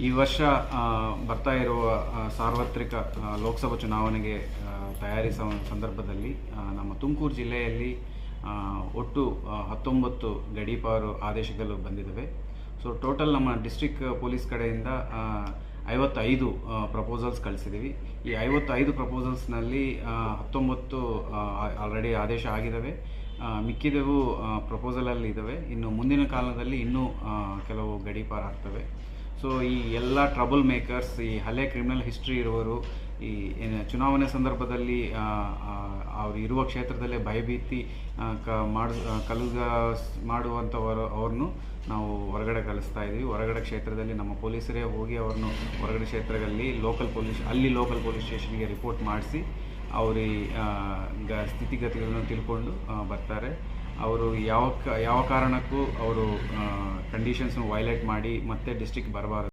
ಈ ವರ್ಷ ಬರ್ತಾ ಇರುವ ಸಾರ್ವತ್ರಿಕ ಲೋಕಸಭಾ ಚುನಾವಣೆಗೆ ತಯಾರಿ ಸಂದರ್ಭದಲ್ಲಿ ನಮ್ಮ ತುಮಕೂರು ಜಿಲ್ಲೆಯಲ್ಲಿ ಒಟ್ಟು 19 ಗಡೀಪಾರು ಆದೇಶಗಳು ಬಂದಿದ್ದಾವೆ. ಸೊ ಟೋಟಲ್ ನಮ್ಮ ಡಿಸ್ಟ್ರಿಕ್ಟ್ ಪೊಲೀಸ್ ಕಡೆಯಿಂದ 55 ಪ್ರಪೋಸಲ್ಸ್ ಕಳಿಸಿದ್ದೀವಿ. ಈ 55 ಪ್ರಪೋಸಲ್ಸ್ನಲ್ಲಿ 19 ಆಲ್ರೆಡಿ ಆದೇಶ ಆಗಿದ್ದಾವೆ. ಮಿಕ್ಕಿದವು ಪ್ರಪೋಸಲಲ್ಲಿ ಇದ್ದಾವೆ. ಇನ್ನು ಮುಂದಿನ ಕಾಲದಲ್ಲಿ ಇನ್ನೂ ಕೆಲವು ಗಡೀಪಾರು ಆಗ್ತವೆ. ಸೊ ಈ ಎಲ್ಲ ಟ್ರಬಲ್ ಮೇಕರ್ಸ್, ಈ ಹಳೆ ಕ್ರಿಮಿನಲ್ ಹಿಸ್ಟ್ರಿ ಇರುವವರು, ಈ ಚುನಾವಣೆ ಸಂದರ್ಭದಲ್ಲಿ ಅವರು ಇರುವ ಕ್ಷೇತ್ರದಲ್ಲೇ ಭಯಭೀತಿ ಮಾಡುವಂಥವರು ಅವ್ರನ್ನು ನಾವು ಹೊರಗಡೆ ಕಳಿಸ್ತಾ ಇದ್ದೀವಿ. ಹೊರಗಡೆ ಕ್ಷೇತ್ರದಲ್ಲಿ ನಮ್ಮ ಪೊಲೀಸರೇ ಹೋಗಿ ಅವ್ರನ್ನು ಹೊರಗಡೆ ಕ್ಷೇತ್ರದಲ್ಲಿ ಲೋಕಲ್ ಪೊಲೀಸ್ ಸ್ಟೇಷನ್ಗೆ ರಿಪೋರ್ಟ್ ಮಾಡಿಸಿ ಅವ್ರಿಗೆ ಸ್ಥಿತಿಗತಿಗಳನ್ನು ತಿಳ್ಕೊಂಡು ಬರ್ತಾರೆ. ಅವರು ಯಾವ ಕಾರಣಕ್ಕೂ ಅವರು ಕಂಡೀಷನ್ಸ್ನ ವೈಲೇಟ್ ಮಾಡಿ ಮತ್ತೆ ಡಿಸ್ಟ್ರಿಕ್ಟ್ ಬರಬಾರದು.